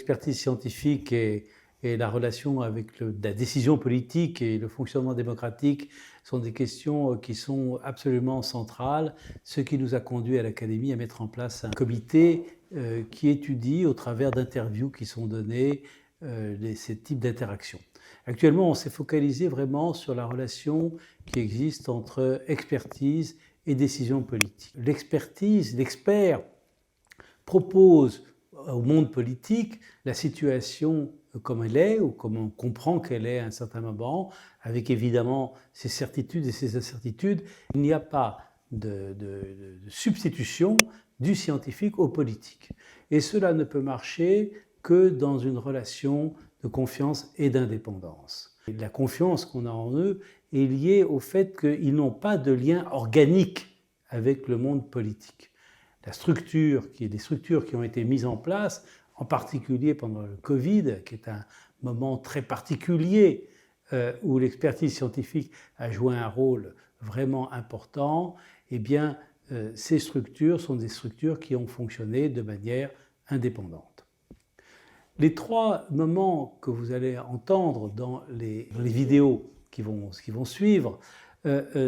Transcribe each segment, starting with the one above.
l'expertise scientifique et la relation avec la décision politique et le fonctionnement démocratique sont des questions qui sont absolument centrales, ce qui nous a conduit à l'Académie à mettre en place un comité qui étudie au travers d'interviews qui sont données ces types d'interactions. Actuellement, on s'est focalisé vraiment sur la relation qui existe entre expertise et décision politique. L'expertise, l'expert propose au monde politique la situation comme elle est, ou comme on comprend qu'elle est à un certain moment, avec évidemment ses certitudes et ses incertitudes. Il n'y a pas de substitution du scientifique au politique. Et cela ne peut marcher que dans une relation de confiance et d'indépendance. La confiance qu'on a en eux est liée au fait qu'ils n'ont pas de lien organique avec le monde politique. Les structures qui ont été mises en place, en particulier pendant le Covid, qui est un moment très particulier où l'expertise scientifique a joué un rôle vraiment important, eh bien, ces structures sont des structures qui ont fonctionné de manière indépendante. Les trois moments que vous allez entendre dans les vidéos qui vont suivre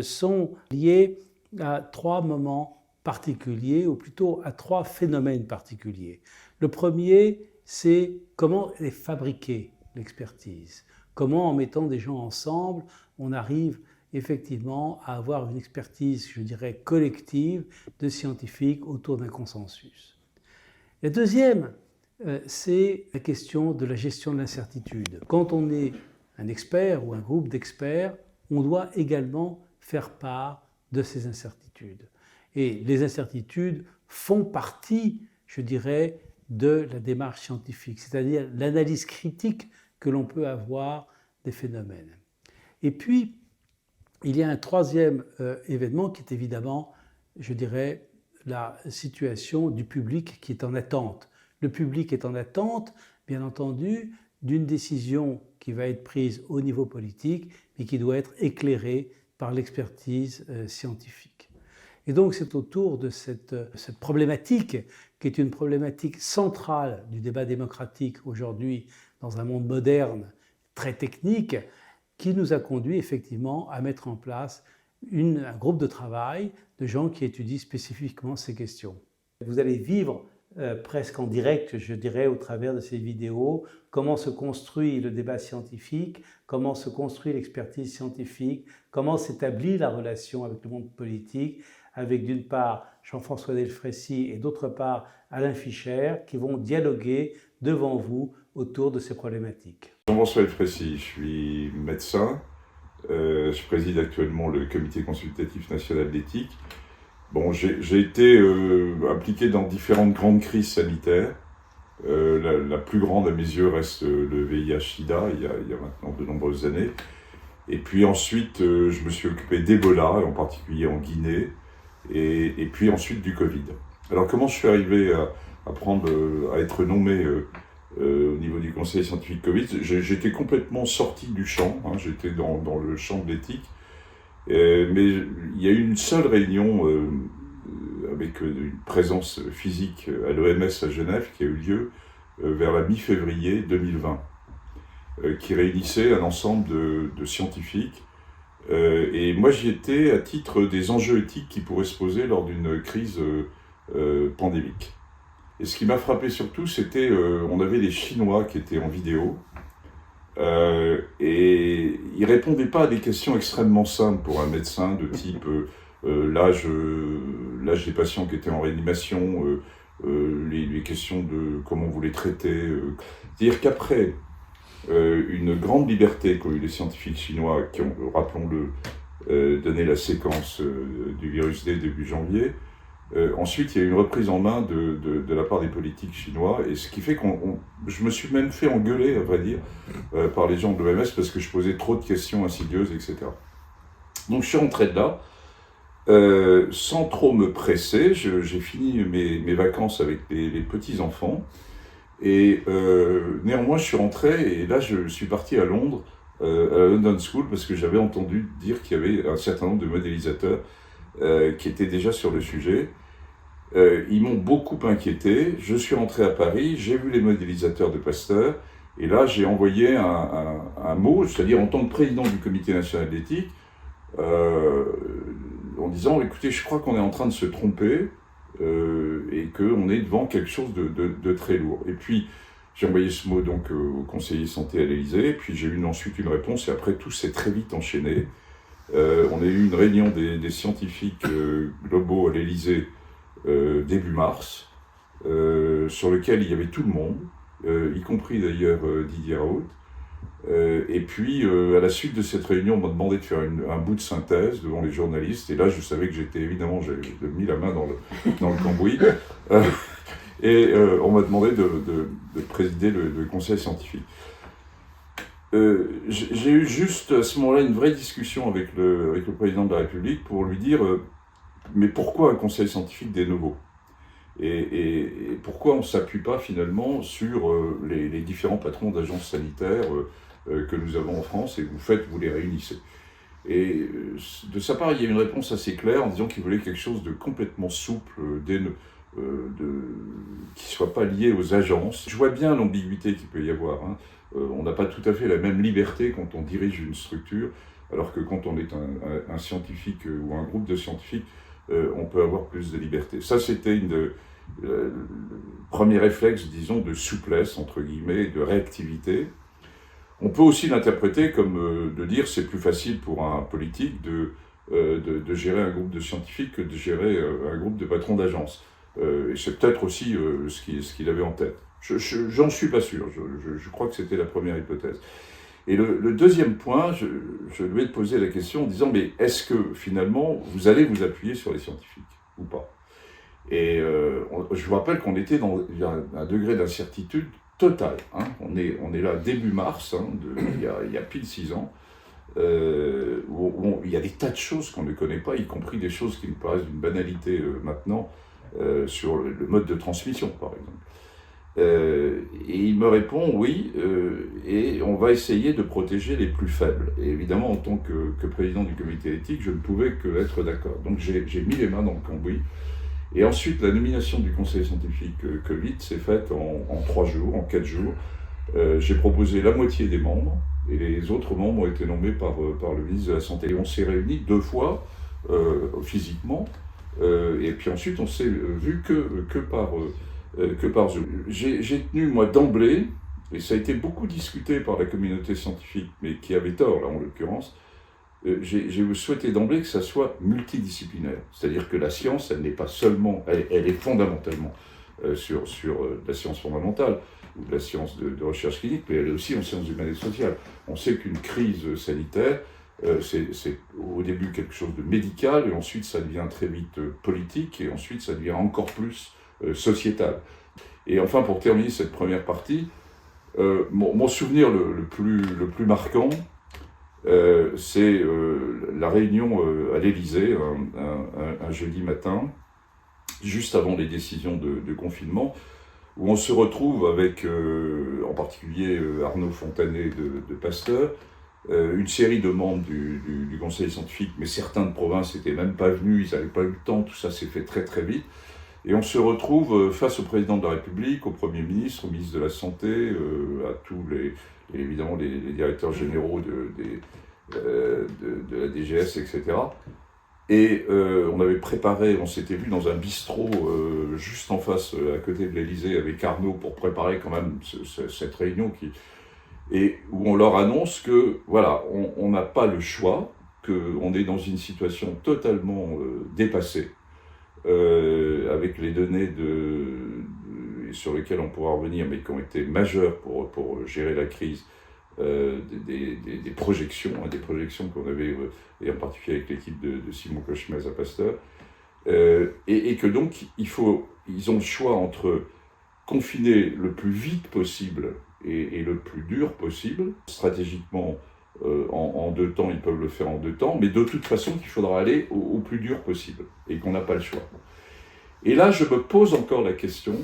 sont liés à trois moments particuliers, ou plutôt à trois phénomènes particuliers. Le premier, c'est comment est fabriquée l'expertise. Comment, en mettant des gens ensemble, on arrive effectivement à avoir une expertise, je dirais, collective de scientifiques autour d'un consensus. Le deuxième, c'est la question de la gestion de l'incertitude. Quand on est un expert ou un groupe d'experts, on doit également faire part de ces incertitudes. Et les incertitudes font partie, je dirais, de la démarche scientifique, c'est-à-dire l'analyse critique que l'on peut avoir des phénomènes. Et puis, il y a un troisième événement qui est évidemment, je dirais, la situation du public qui est en attente. Le public est en attente, bien entendu, d'une décision qui va être prise au niveau politique, mais qui doit être éclairée par l'expertise scientifique. Et donc c'est autour de cette problématique, qui est une problématique centrale du débat démocratique aujourd'hui dans un monde moderne, très technique, qui nous a conduit effectivement à mettre en place un groupe de travail de gens qui étudient spécifiquement ces questions. Vous allez vivre presque en direct, je dirais, au travers de ces vidéos, comment se construit le débat scientifique, comment se construit l'expertise scientifique, comment s'établit la relation avec le monde politique, avec d'une part Jean-François Delfraissy et d'autre part Alain Fischer, qui vont dialoguer devant vous autour de ces problématiques. Jean-François Delfraissy, je suis médecin, je préside actuellement le comité consultatif national d'éthique. Bon, j'ai été impliqué dans différentes grandes crises sanitaires. La plus grande à mes yeux reste le VIH-Sida, il y a maintenant de nombreuses années. Et puis ensuite, je me suis occupé d'Ebola, en particulier en Guinée, et puis ensuite du Covid. Alors comment je suis arrivé à être nommé au niveau du conseil scientifique Covid? J'étais complètement sorti du champ, hein, j'étais dans le champ de l'éthique. Mais il y a eu une seule réunion avec une présence physique à l'OMS à Genève qui a eu lieu vers la mi-février 2020, qui réunissait un ensemble de scientifiques. Et moi j'y étais à titre des enjeux éthiques qui pourraient se poser lors d'une crise pandémique. Et ce qui m'a frappé surtout, c'était on avait les Chinois qui étaient en vidéo, et ils ne répondaient pas à des questions extrêmement simples pour un médecin de type l'âge des patients qui étaient en réanimation, les questions de comment vous les traitez. C'est-à-dire qu'après une grande liberté qu'ont eu les scientifiques chinois qui ont, rappelons-le, donné la séquence du virus D début janvier, ensuite, il y a eu une reprise en main de la part des politiques chinois, et ce qui fait que je me suis même fait engueuler, à vrai dire, par les gens de l'OMS parce que je posais trop de questions insidieuses, etc. Donc je suis rentré de là, sans trop me presser. J'ai fini mes vacances avec les petits-enfants, et néanmoins je suis rentré, et là je suis parti à Londres, à la London School, parce que j'avais entendu dire qu'il y avait un certain nombre de modélisateurs qui étaient déjà sur le sujet. Ils m'ont beaucoup inquiété. Je suis rentré à Paris, j'ai vu les modélisateurs de Pasteur, et là j'ai envoyé un mot, c'est-à-dire en tant que président du comité national d'éthique, en disant, écoutez, je crois qu'on est en train de se tromper, et qu'on est devant quelque chose de très lourd. Et puis, j'ai envoyé ce mot donc au conseiller santé à l'Élysée, puis j'ai eu ensuite une réponse, et après tout s'est très vite enchaîné. On a eu une réunion des scientifiques globaux à l'Élysée début mars, sur lequel il y avait tout le monde, y compris d'ailleurs Didier Raoult. Et puis, à la suite de cette réunion, on m'a demandé de faire un bout de synthèse devant les journalistes. Et là, je savais que j'étais évidemment, j'ai mis la main dans le cambouis. On m'a demandé de présider le conseil scientifique. J'ai eu juste à ce moment-là une vraie discussion avec le président de la République pour lui dire mais pourquoi un conseil scientifique des nouveaux et pourquoi on ne s'appuie pas finalement sur les différents patrons d'agences sanitaires que nous avons en France et vous les réunissez. Et de sa part, il y a une réponse assez claire en disant qu'il voulait quelque chose de complètement souple, qui ne soit pas lié aux agences. Je vois bien l'ambiguïté qu'il peut y avoir. On n'a pas tout à fait la même liberté quand on dirige une structure, alors que quand on est un scientifique ou un groupe de scientifiques, on peut avoir plus de liberté. Ça, c'était le premier réflexe, disons, de souplesse, entre guillemets, et de réactivité. On peut aussi l'interpréter comme de dire c'est plus facile pour un politique de gérer un groupe de scientifiques que de gérer un groupe de patrons d'agence. Et c'est peut-être aussi ce qu'il avait en tête. J'en suis pas sûr, je crois que c'était la première hypothèse. Et le deuxième point, je lui ai posé la question en disant mais est-ce que finalement vous allez vous appuyer sur les scientifiques ou pas? Et je vous rappelle qu'on était dans un degré d'incertitude totale. On est là début mars, il y a pile 6 ans, où il y a des tas de choses qu'on ne connaît pas, y compris des choses qui nous paraissent d'une banalité maintenant, sur le mode de transmission par exemple. Et il me répond oui, et on va essayer de protéger les plus faibles. Et évidemment, en tant que président du comité éthique, je ne pouvais qu'être d'accord. Donc j'ai mis les mains dans le cambouis. Et ensuite, la nomination du conseil scientifique Covid s'est faite en 3 jours, en 4 jours. J'ai proposé la moitié des membres, et les autres membres ont été nommés par le ministre de la Santé. Et on s'est réunis 2 fois, physiquement, et puis ensuite on s'est vu que par Zoom. J'ai tenu, moi, d'emblée, et ça a été beaucoup discuté par la communauté scientifique, mais qui avait tort, là, en l'occurrence, j'ai souhaité d'emblée que ça soit multidisciplinaire. C'est-à-dire que la science, elle n'est pas seulement, elle est fondamentalement sur la science fondamentale, ou de la science de recherche clinique, mais elle est aussi en sciences humaines et sociales. On sait qu'une crise sanitaire, c'est au début quelque chose de médical, et ensuite ça devient très vite politique, et ensuite ça devient encore plus sociétal. Et enfin, pour terminer cette première partie, mon souvenir le plus marquant, c'est la réunion à l'Élysée, un jeudi matin, juste avant les décisions de confinement, où on se retrouve avec, en particulier Arnaud Fontanet de Pasteur, une série de membres du conseil scientifique, mais certains de province n'étaient même pas venus, ils n'avaient pas eu le temps, tout ça s'est fait très très vite. Et on se retrouve face au président de la République, au Premier ministre, au ministre de la Santé, à tous évidemment les directeurs généraux de la DGS, etc. Et on avait préparé, on s'était vu dans un bistrot juste en face, à côté de l'Élysée, avec Arnaud, pour préparer quand même cette réunion et où on leur annonce que, voilà, on n'a pas le choix, qu'on est dans une situation totalement dépassée, avec les données sur lesquelles on pourra revenir, mais qui ont été majeures pour gérer la crise, des projections qu'on avait, et en particulier avec l'équipe de Simon Kochmez à Pasteur, et que donc ils ont le choix entre confiner le plus vite possible et le plus dur possible. Stratégiquement, en 2 temps, ils peuvent le faire en 2 temps, mais de toute façon, il faudra aller au plus dur possible, et qu'on n'a pas le choix. Et là, je me pose encore la question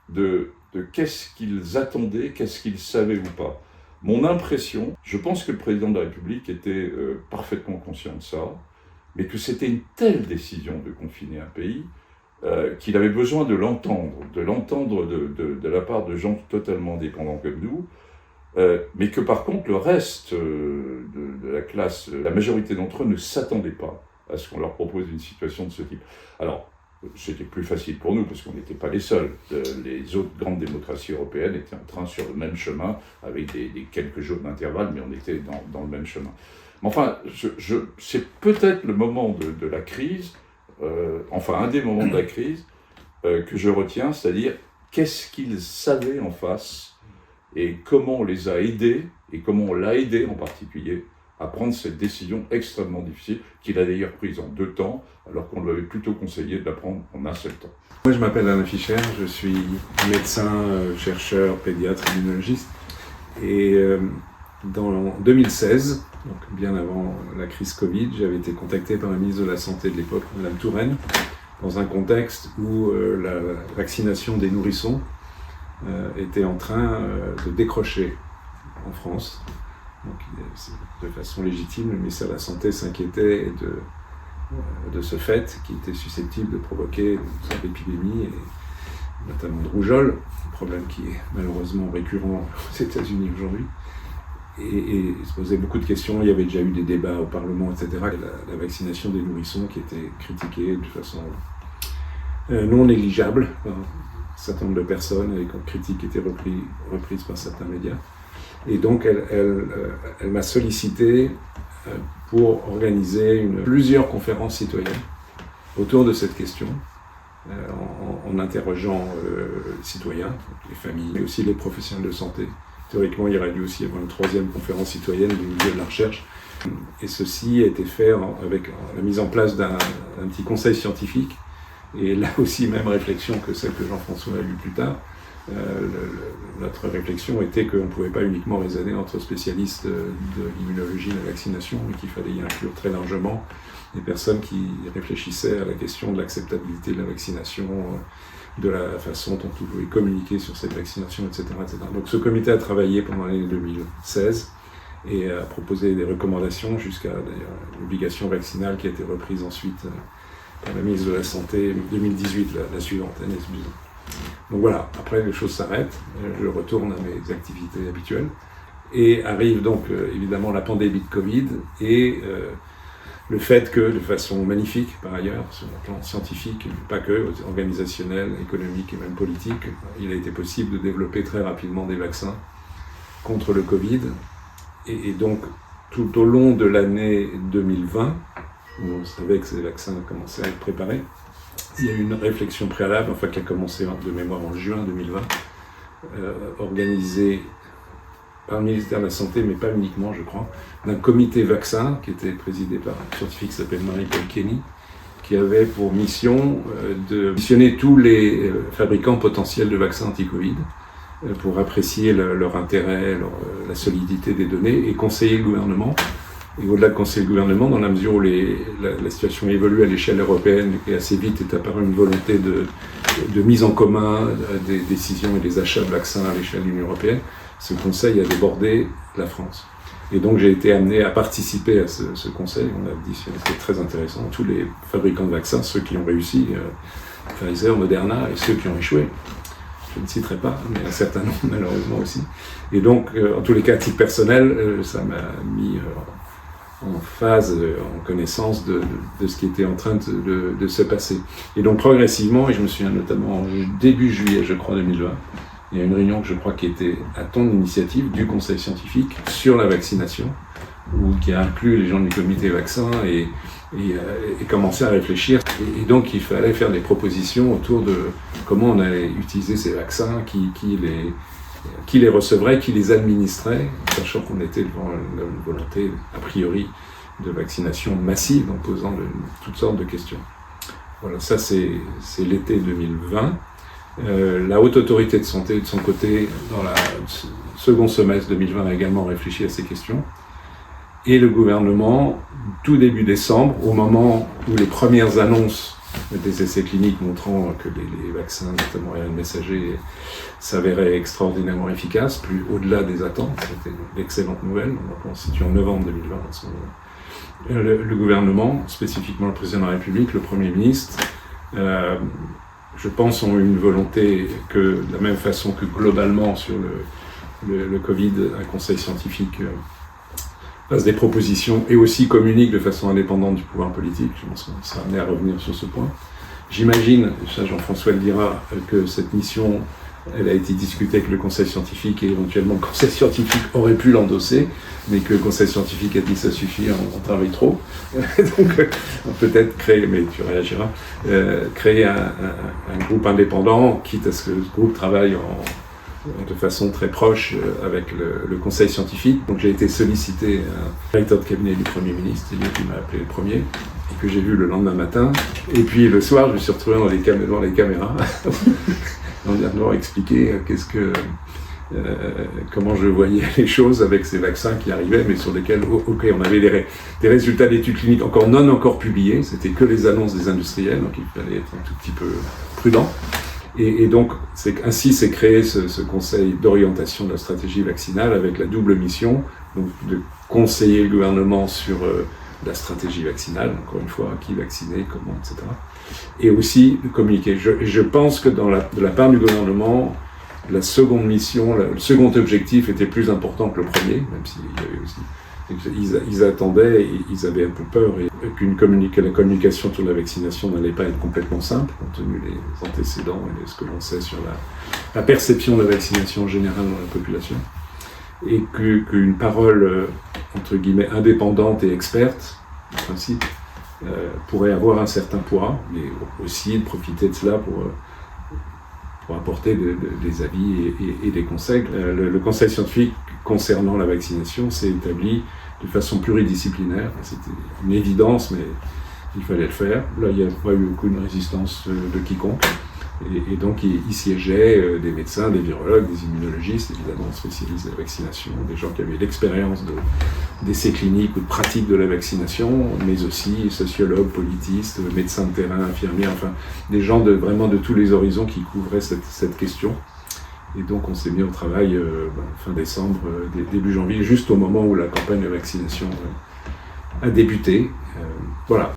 de qu'est-ce qu'ils attendaient, qu'est-ce qu'ils savaient ou pas. Mon impression, je pense que le président de la République était parfaitement conscient de ça, mais que c'était une telle décision de confiner un pays qu'il avait besoin de l'entendre de la part de gens totalement dépendants comme nous, mais que par contre le reste de la classe, la majorité d'entre eux ne s'attendaient pas à ce qu'on leur propose une situation de ce type. Alors, c'était plus facile pour nous parce qu'on n'était pas les seuls. Les autres grandes démocraties européennes étaient en train sur le même chemin, avec des quelques jours d'intervalle, mais on était dans le même chemin. Mais enfin, c'est peut-être le moment de la crise, enfin un des moments de la crise que je retiens, c'est-à-dire qu'est-ce qu'ils savaient en face et comment on les a aidés, et comment on l'a aidé en particulier, à prendre cette décision extrêmement difficile, qu'il a d'ailleurs prise en 2 temps, alors qu'on lui avait plutôt conseillé de la prendre en un seul temps. Moi, je m'appelle Alain Fischer, je suis médecin, chercheur, pédiatre, immunologiste. Et dans 2016, donc bien avant la crise Covid, j'avais été contacté par la ministre de la Santé de l'époque, Madame Touraine, dans un contexte où la vaccination des nourrissons était en train de décrocher en France. Donc, de façon légitime, le ministère de la Santé s'inquiétait de ce fait qui était susceptible de provoquer une sorte d'épidémie, et notamment de rougeole, un problème qui est malheureusement récurrent aux États-Unis aujourd'hui. Et il se posait beaucoup de questions, il y avait déjà eu des débats au Parlement, etc. La vaccination des nourrissons qui était critiquée de façon non négligeable par un certain nombre de personnes, et quand critique était reprise par certains médias. Et donc, elle m'a sollicité pour organiser plusieurs conférences citoyennes autour de cette question, en interrogeant les citoyens, les familles, mais aussi les professionnels de santé. Théoriquement, il y aurait dû aussi y avoir une 3e conférence citoyenne du milieu de la recherche. Et ceci a été fait avec la mise en place d'un petit conseil scientifique. Et là aussi, même réflexion que celle que Jean-François a eue plus tard. Notre réflexion était qu'on ne pouvait pas uniquement raisonner entre spécialistes de l'immunologie et de la vaccination, mais qu'il fallait y inclure très largement des personnes qui réfléchissaient à la question de l'acceptabilité de la vaccination, de la façon dont on pouvait communiquer sur cette vaccination, etc., etc. Donc ce comité a travaillé pendant l'année 2016 et a proposé des recommandations jusqu'à l'obligation vaccinale qui a été reprise ensuite par la ministre de la Santé 2018, la suivante, Agnès Buzyn. Donc voilà, après les choses s'arrêtent, je retourne à mes activités habituelles et arrive donc évidemment la pandémie de Covid et le fait que, de façon magnifique par ailleurs, sur le plan scientifique, pas que, organisationnel, économique et même politique, il a été possible de développer très rapidement des vaccins contre le Covid. Et donc tout au long de l'année 2020, où on savait que ces vaccins commençaient à être préparés, il y a eu une réflexion préalable, enfin qui a commencé de mémoire en juin 2020, organisée par le ministère de la Santé, mais pas uniquement, je crois, d'un comité vaccin qui était présidé par un scientifique qui s'appelle Marie-Paul Kenny, qui avait pour mission de missionner tous les fabricants potentiels de vaccins anti-Covid pour apprécier leur intérêt, la solidité des données et conseiller le gouvernement. Et au-delà de conseiller le gouvernement, dans la mesure où la situation évolue à l'échelle européenne et assez vite est apparue une volonté de mise en commun des décisions et des achats de vaccins à l'échelle de l'Union européenne, ce conseil a débordé la France. Et donc j'ai été amené à participer à ce conseil. On a dit que c'était très intéressant. Tous les fabricants de vaccins, ceux qui ont réussi, Pfizer, Moderna, et ceux qui ont échoué. Je ne citerai pas, mais un certain nombre malheureusement aussi. Et donc, en tous les cas, à titre personnel, ça m'a mis en phase, en connaissance de ce qui était en train de se passer. Et donc progressivement, et je me souviens notamment début juillet, je crois, 2020, il y a une réunion que je crois qui était à ton initiative du Conseil scientifique sur la vaccination, qui a inclus les gens du comité vaccin et commencé à réfléchir. Et donc il fallait faire des propositions autour de comment on allait utiliser ces vaccins, qui les recevrait, qui les administrait, sachant qu'on était devant une volonté a priori de vaccination massive en posant toutes sortes de questions. Voilà, ça c'est l'été 2020. La Haute Autorité de Santé, de son côté, dans le second semestre 2020, a également réfléchi à ces questions. Et le gouvernement, tout début décembre, au moment où les premières annonces des essais cliniques montrant que les vaccins, notamment ARN messager, s'avéraient extraordinairement efficaces, plus au-delà des attentes, c'était d'excellentes nouvelles. On se situe en novembre 2020 à ce moment-là. Le gouvernement, spécifiquement le président de la République, le Premier ministre, je pense, ont une volonté que, de la même façon que globalement sur le Covid, un conseil scientifique fasse des propositions et aussi communique de façon indépendante du pouvoir politique. Je pense qu'on sera amené à revenir sur ce point. J'imagine, ça Jean-François le dira, que cette mission, elle a été discutée avec le conseil scientifique et éventuellement le conseil scientifique aurait pu l'endosser, mais que le conseil scientifique a dit ça suffit, on travaille trop. Donc peut-être créer, mais tu réagiras, créer un groupe indépendant, quitte à ce que ce groupe travaille de façon très proche avec le conseil scientifique. Donc j'ai été sollicité un directeur de cabinet du Premier ministre, c'est lui qui m'a appelé le premier, et que j'ai vu le lendemain matin. Et puis le soir, je me suis retrouvé devant les caméras, en leur expliquer comment je voyais les choses avec ces vaccins qui arrivaient, mais sur lesquels, on avait des résultats d'études cliniques encore publiés, c'était que les annonces des industriels, donc il fallait être un tout petit peu prudent. Et donc, ainsi s'est créé ce conseil d'orientation de la stratégie vaccinale avec la double mission donc de conseiller le gouvernement sur la stratégie vaccinale, encore une fois, qui vacciner, comment, etc. Et aussi de communiquer. Je pense que de la part du gouvernement, la seconde mission, le second objectif était plus important que le premier, même s'il y avait aussi... Ils attendaient, ils avaient un peu peur et que la communication sur la vaccination n'allait pas être complètement simple, compte tenu des antécédents et de ce que l'on sait sur la perception de la vaccination en général dans la population. Et qu'une parole, entre guillemets, indépendante et experte, en principe, pourrait avoir un certain poids, mais aussi de profiter de cela pour apporter des avis et des conseils. Le conseil scientifique concernant la vaccination s'est établi de façon pluridisciplinaire. C'était une évidence, mais il fallait le faire. Là, il n'y a pas eu aucune résistance de quiconque. Et donc, il siégeait des médecins, des virologues, des immunologistes, évidemment spécialistes de la vaccination, des gens qui avaient l'expérience d'essais cliniques ou de pratique de la vaccination, mais aussi sociologues, politistes, médecins de terrain, infirmiers, enfin, des gens vraiment de tous les horizons qui couvraient cette question. Et donc, on s'est mis au travail fin décembre, début janvier, juste au moment où la campagne de vaccination a débuté. Voilà.